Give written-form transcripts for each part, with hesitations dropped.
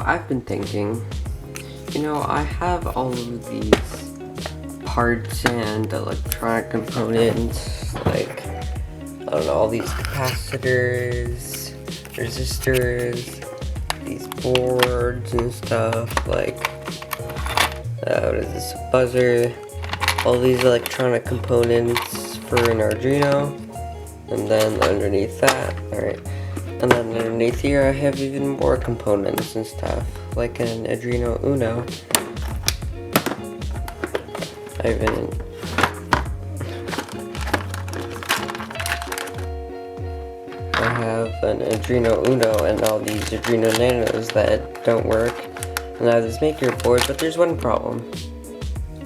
I've been thinking, I have all of these parts and electronic components, like, I don't know, all these capacitors, resistors, these boards and stuff, like, what is this, a buzzer, all these electronic components for an Arduino, and then underneath that, alright. And then underneath here I have even more components and stuff, like an Arduino Uno. I have an Arduino Uno and all these Arduino Nanos that don't work. And I have this maker board, but there's one problem.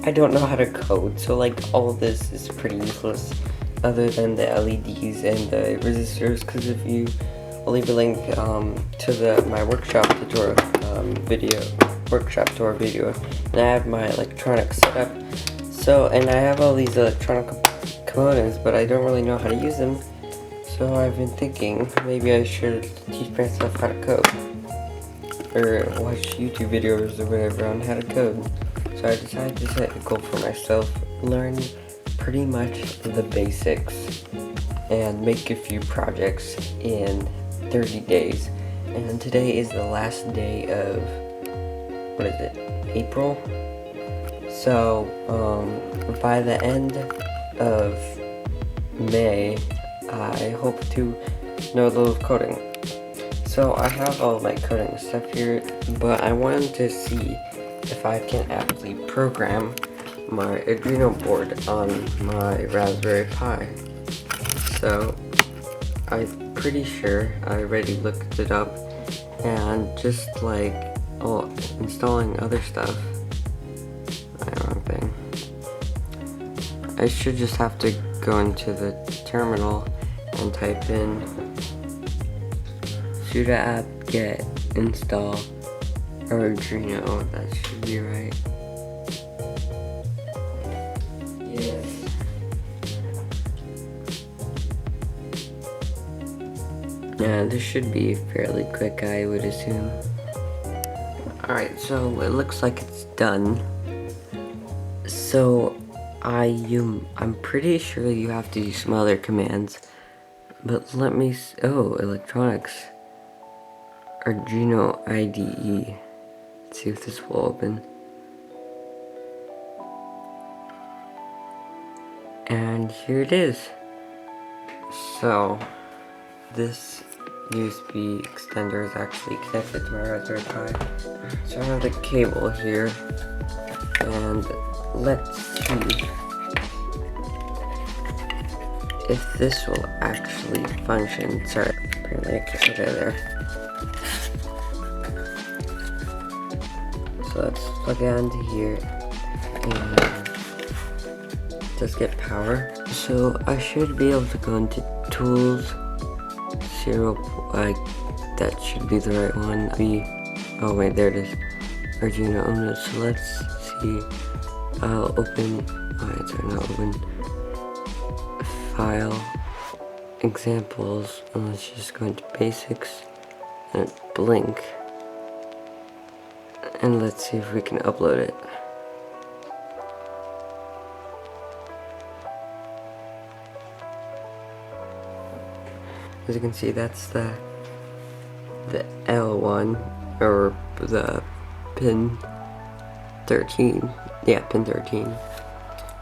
I don't know how to code, so like all of this is pretty useless other than the LEDs and the resistors, because if you I'll leave a link to my workshop tutorial video, and I have my electronics set up. So, and I have all these electronic components, but I don't really know how to use them. So I've been thinking maybe I should teach myself how to code, or watch YouTube videos or whatever on how to code. So I decided to set a goal for myself, learn pretty much the basics, and make a few projects in 30 days, and today is the last day of, what is it, April? So, by the end of May, I hope to know a little coding. So I have all my coding stuff here, but I wanted to see if I can actually program my Arduino board on my Raspberry Pi. So, I'm pretty sure I already looked it up, and just like installing other stuff, wrong thing. I should just have to go into the terminal and type in sudo apt-get install Arduino. That should be right. Yes. Yeah, this should be fairly quick, I would assume. Alright, so it looks like it's done. So I'm pretty sure you have to use some other commands, but let me electronics, Arduino IDE. Let's see if this will open. And here it is. So this USB extender is actually connected to my Raspberry Pi. So I have the cable here, and let's see if this will actually function. Sorry, apparently I can't put it there. So let's plug it onto here, and just get power. So I should be able to go into tools, that should be the right one. Oh wait, there it is, Arduino Uno. So let's see, I'll open, not open, file, examples, and let's just go into basics, and blink, and let's see if we can upload it. As you can see, that's the L1, or the pin 13. Yeah, pin 13.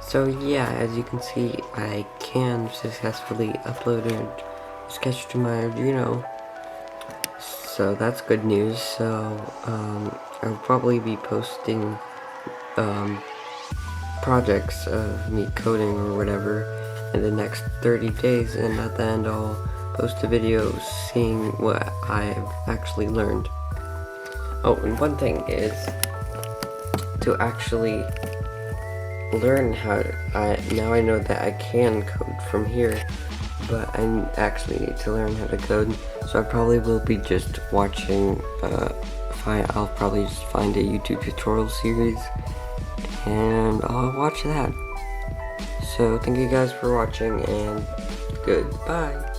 So yeah, as you can see, I can successfully upload a sketch to my Arduino. So that's good news. So I'll probably be posting projects of me coding or whatever in the next 30 days, and at the end I'll post a video seeing what I've actually learned. Oh, and one thing is to actually learn how now I know that I can code from here, but I actually need to learn how to code. So I probably will be just watching I'll probably just find a YouTube tutorial series and I'll watch that. So thank you guys for watching, and goodbye.